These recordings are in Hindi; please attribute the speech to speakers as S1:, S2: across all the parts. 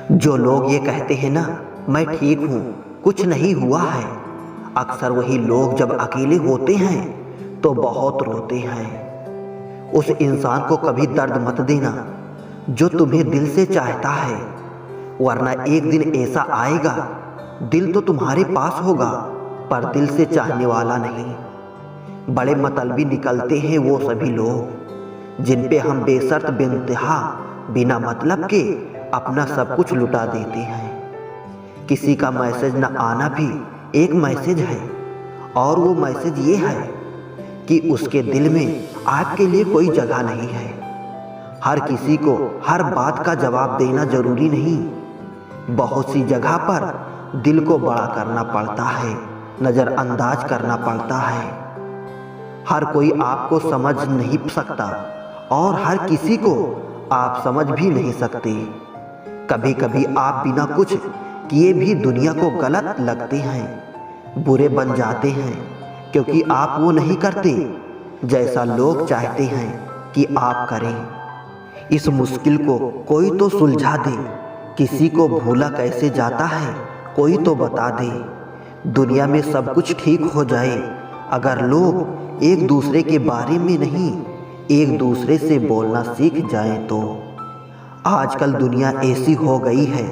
S1: जो लोग ये कहते हैं ना, मैं ठीक हूँ, कुछ नहीं हुआ है, अक्सर वही लोग जब अकेले होते हैं तो बहुत रोते हैं। उस इंसान को कभी दर्द मत देना जो तुम्हें दिल से चाहता है, वरना एक दिन ऐसा आएगा, दिल तो तुम्हारे पास होगा पर दिल से चाहने वाला नहीं। बड़े मतलबी निकलते हैं वो सभी लोग जिन पे हम बेशर्त बेइंतहा बिना मतलब के अपना सब कुछ लुटा देते हैं। किसी का मैसेज न आना भी एक मैसेज है, और वो मैसेज ये है कि उसके दिल में आपके लिए कोई जगह नहीं है। हर किसी को हर बात का जवाब देना जरूरी नहीं। बहुत सी जगह पर दिल को बड़ा करना पड़ता है, नज़रअंदाज करना पड़ता है। हर कोई आपको समझ नहीं सकता और हर किसी को आप समझ भी नहीं सकते। कभी कभी आप बिना कुछ किए भी दुनिया को गलत लगते हैं, बुरे बन जाते हैं, क्योंकि आप वो नहीं करते जैसा लोग चाहते हैं कि आप करें। इस मुश्किल को कोई तो सुलझा दे, किसी को भूला कैसे जाता है कोई तो बता दे। दुनिया में सब कुछ ठीक हो जाए अगर लोग एक दूसरे के बारे में नहीं, एक दूसरे से बोलना सीख जाएं तो। आजकल दुनिया ऐसी हो गई है,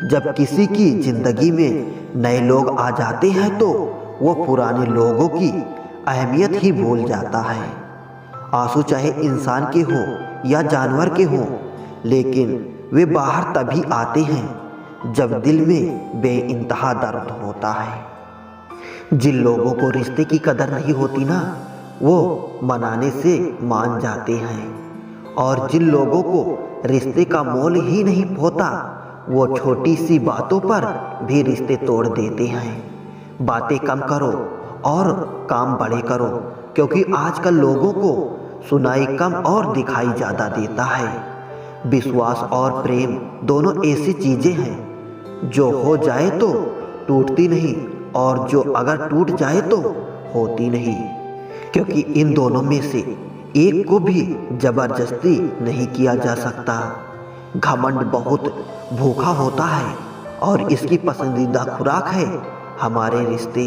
S1: जब किसी की जिंदगी में नए लोग आ जाते हैं तो वो पुराने लोगों की अहमियत ही भूल जाता है। आंसू चाहे इंसान के हो या जानवर के हो, लेकिन वे बाहर तभी आते हैं जब दिल में बेइंतहा दर्द होता है। जिन लोगों को रिश्ते की कदर नहीं होती ना, वो मनाने से मान जाते हैं, और जिन लोगों को रिश्ते का मोल ही नहीं होता, वो छोटी सी बातों पर भी रिश्ते तोड़ देते हैं। बातें कम करो और काम बड़े करो, क्योंकि आजकल लोगों को सुनाई कम और दिखाई ज़्यादा देता है। विश्वास और प्रेम दोनों ऐसी चीज़ें हैं जो हो जाए तो टूटती नहीं, और जो अगर टूट जाए तो होती नहीं, क्योंकि इन दोनों में से एक को भी जबरदस्ती नहीं किया जा सकता। घमंड बहुत भूखा होता है और इसकी पसंदीदा खुराक है हमारे रिश्ते।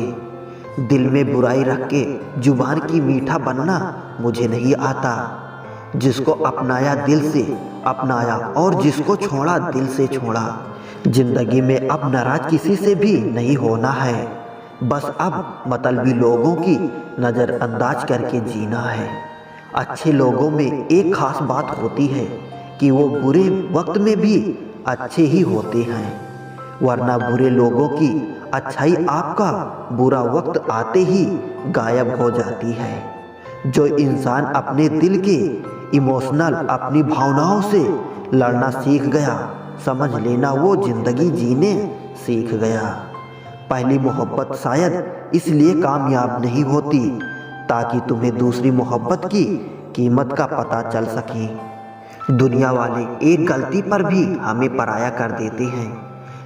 S1: दिल में बुराई रख के जुबान की मीठा बनना मुझे नहीं आता। जिसको अपनाया दिल से अपनाया, और जिसको छोड़ा दिल से छोड़ा। जिंदगी में अब नाराज किसी से भी नहीं होना है, बस अब मतलबी लोगों की नज़रअंदाज करके जीना है। अच्छे लोगों में एक खास बात होती है कि वो बुरे वक्त में भी अच्छे ही होते हैं, वरना बुरे लोगों की अच्छाई आपका बुरा वक्त आते ही गायब हो जाती है। जो इंसान अपने दिल के इमोशनल अपनी भावनाओं से लड़ना सीख गया, समझ लेना वो जिंदगी जीने सीख गया। पहली मोहब्बत शायद इसलिए कामयाब नहीं होती ताकि तुम्हें दूसरी मोहब्बत की कीमत का पता चल सके। दुनिया वाले एक गलती पर भी हमें पराया कर देते हैं,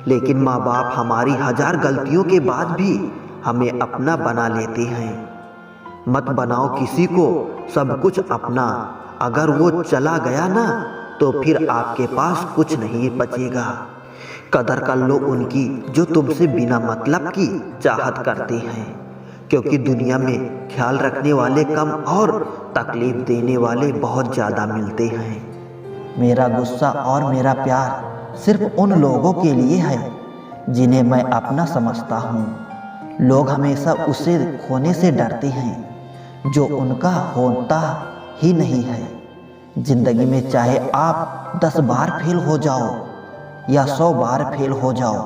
S1: लेकिन माँ बाप हमारी हजार गलतियों के बाद भी हमें अपना बना लेते हैं। मत बनाओ किसी को सब कुछ अपना, अगर वो चला गया ना तो फिर आपके पास कुछ नहीं बचेगा। कदर कर लो उनकी जो तुमसे बिना मतलब की चाहत करते हैं, क्योंकि दुनिया में ख्याल रखने वाले कम और तकलीफ देने वाले बहुत ज़्यादा मिलते हैं। मेरा गुस्सा और मेरा प्यार सिर्फ उन लोगों के लिए है जिन्हें मैं अपना समझता हूँ। लोग हमेशा उसे खोने से डरते हैं जो उनका होता ही नहीं है। जिंदगी में चाहे आप 10 बार फेल हो जाओ या 100 बार फेल हो जाओ,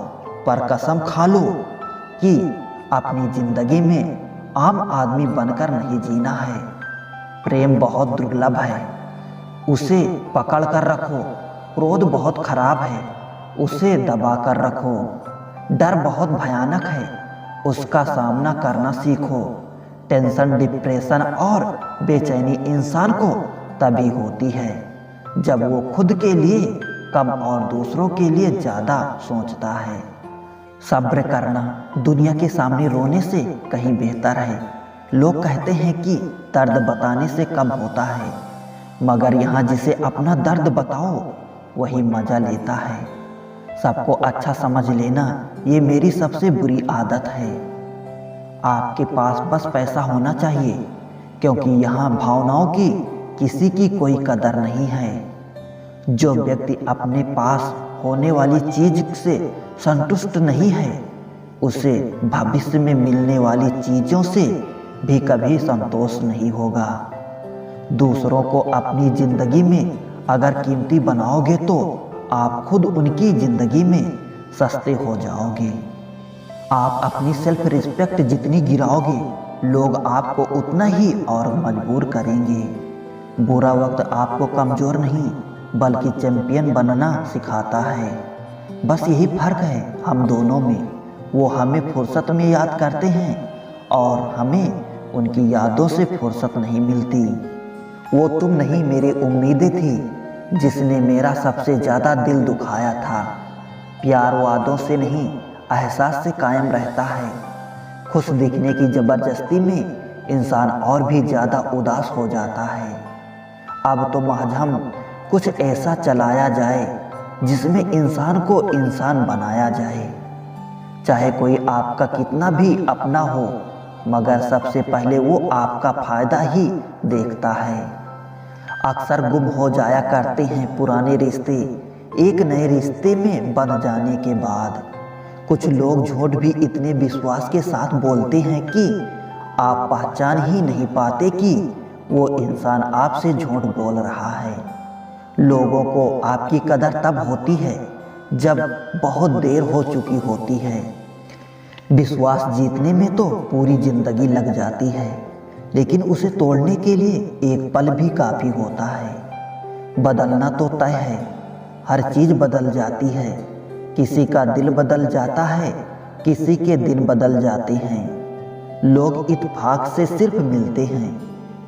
S1: पर कसम खा लो कि अपनी जिंदगी में आम आदमी बनकर नहीं जीना है। प्रेम बहुत दुर्लभ है, उसे पकड़ कर रखो। क्रोध बहुत खराब है, उसे दबा कर रखो। डर बहुत भयानक है, उसका सामना करना सीखो। टेंशन, डिप्रेशन और बेचैनी इंसान को तभी होती है जब वो खुद के लिए कम और दूसरों के लिए ज़्यादा सोचता है। सब्र करना दुनिया के सामने रोने से कहीं बेहतर है। लोग कहते हैं कि दर्द बताने से कम होता है, मगर यहाँ जिसे अपना दर्द बताओ वही मजा लेता है। सबको अच्छा समझ लेना ये मेरी सबसे बुरी आदत है। आपके पास बस पैसा होना चाहिए, क्योंकि यहाँ भावनाओं की किसी की कोई कदर नहीं है। जो व्यक्ति अपने पास होने वाली चीज से संतुष्ट नहीं है, उसे भविष्य में मिलने वाली चीजों से भी कभी संतोष नहीं होगा। दूसरों को अपनी जिंदगी में अगर कीमती बनाओगे तो आप खुद उनकी जिंदगी में सस्ते हो जाओगे। आप अपनी सेल्फ रिस्पेक्ट जितनी गिराओगे, लोग आपको उतना ही और मजबूर करेंगे। बुरा वक्त आपको कमजोर नहीं बल्कि चैंपियन बनना सिखाता है। बस यही फर्क है हम दोनों में। वो हमें फुर्सत में याद करते हैं और हमें उनकी यादों से फुर्सत नहीं मिलती। वो तुम नहीं मेरी उम्मीदें थी जिसने मेरा सबसे ज़्यादा दिल दुखाया था। प्यार वादों से नहीं एहसास से कायम रहता है। खुश दिखने की ज़बरदस्ती में इंसान और भी ज़्यादा उदास हो जाता है। अब तो महज हम कुछ ऐसा चलाया जाए जिसमें इंसान को इंसान बनाया जाए। चाहे कोई आपका कितना भी अपना हो, मगर सबसे पहले वो आपका फायदा ही देखता है। अक्सर गुम हो जाया करते हैं पुराने रिश्ते एक नए रिश्ते में बंध जाने के बाद। कुछ लोग झूठ भी इतने विश्वास के साथ बोलते हैं कि आप पहचान ही नहीं पाते कि वो इंसान आपसे झूठ बोल रहा है। लोगों को आपकी कदर तब होती है जब बहुत देर हो चुकी होती है। विश्वास जीतने में तो पूरी जिंदगी लग जाती है, लेकिन उसे तोड़ने के लिए एक पल भी काफ़ी होता है। बदलना तो तय है, हर चीज़ बदल जाती है। किसी का दिल बदल जाता है, किसी के दिन बदल जाते हैं। लोग इत्तेफाक से सिर्फ मिलते हैं,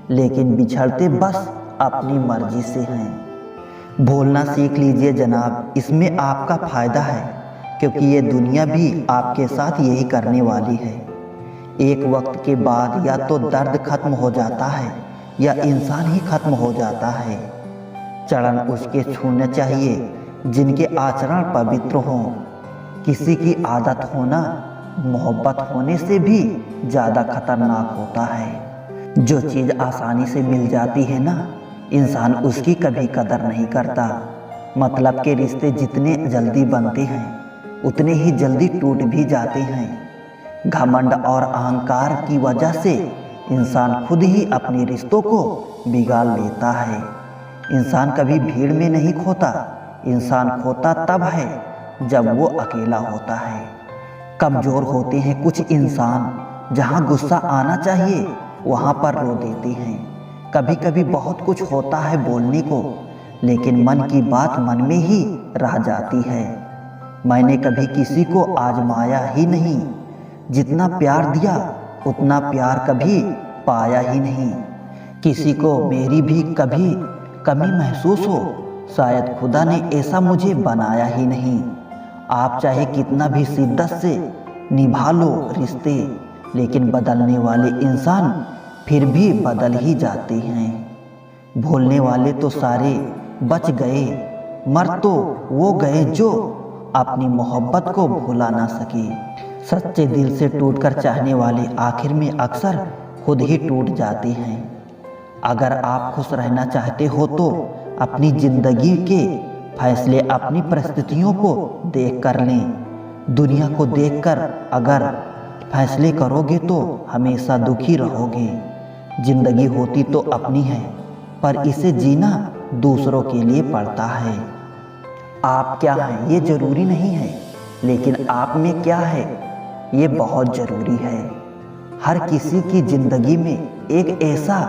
S1: लेकिन बिछड़ते बस अपनी मर्जी से हैं। भूलना सीख लीजिए जनाब, इसमें आपका फ़ायदा है, क्योंकि ये दुनिया भी आपके साथ यही करने वाली है। एक वक्त के बाद या तो दर्द खत्म हो जाता है या इंसान ही खत्म हो जाता है। चरण उसके छूने चाहिए जिनके आचरण पवित्र हों। किसी की आदत होना मोहब्बत होने से भी ज़्यादा खतरनाक होता है। जो चीज़ आसानी से मिल जाती है ना, इंसान उसकी कभी कदर नहीं करता। मतलब के रिश्ते जितने जल्दी बनते हैं उतने ही जल्दी टूट भी जाते हैं। घमंड और अहंकार की वजह से इंसान खुद ही अपने रिश्तों को बिगाड़ लेता है। इंसान कभी भीड़ में नहीं खोता, इंसान खोता तब है जब वो अकेला होता है। कमज़ोर होते हैं कुछ इंसान, जहाँ गुस्सा आना चाहिए वहाँ पर रो देते हैं। कभी कभी बहुत कुछ होता है बोलने को, लेकिन मन की बात मन में ही रह जाती है। मैंने कभी किसी को आजमाया ही नहीं, जितना प्यार दिया उतना प्यार कभी पाया ही नहीं। किसी को मेरी भी कभी कमी महसूस हो, शायद खुदा ने ऐसा मुझे बनाया ही नहीं। आप चाहे कितना भी शिद्दत से निभा लो रिश्ते, लेकिन बदलने वाले इंसान फिर भी बदल ही जाते हैं। भूलने वाले तो सारे बच गए, मर तो वो गए जो अपनी मोहब्बत को भुला ना सके। सच्चे दिल से टूटकर चाहने वाले आखिर में अक्सर खुद ही टूट जाते हैं। अगर आप खुश रहना चाहते हो तो अपनी ज़िंदगी के फैसले अपनी परिस्थितियों को देख कर लें। दुनिया को देखकर अगर फैसले करोगे तो हमेशा दुखी रहोगे। ज़िंदगी होती तो अपनी है, पर इसे जीना दूसरों के लिए पड़ता है। आप क्या हैं ये ज़रूरी नहीं है, लेकिन आप में क्या है ये बहुत ज़रूरी है। हर किसी की ज़िंदगी में एक ऐसा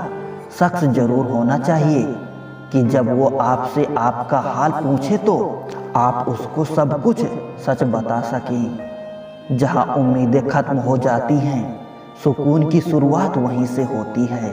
S1: शख्स ज़रूर होना चाहिए कि जब वो आपसे आपका हाल पूछे तो आप उसको सब कुछ सच बता सकें। जहाँ उम्मीदें ख़त्म हो जाती हैं, सुकून की शुरुआत वहीं से होती है।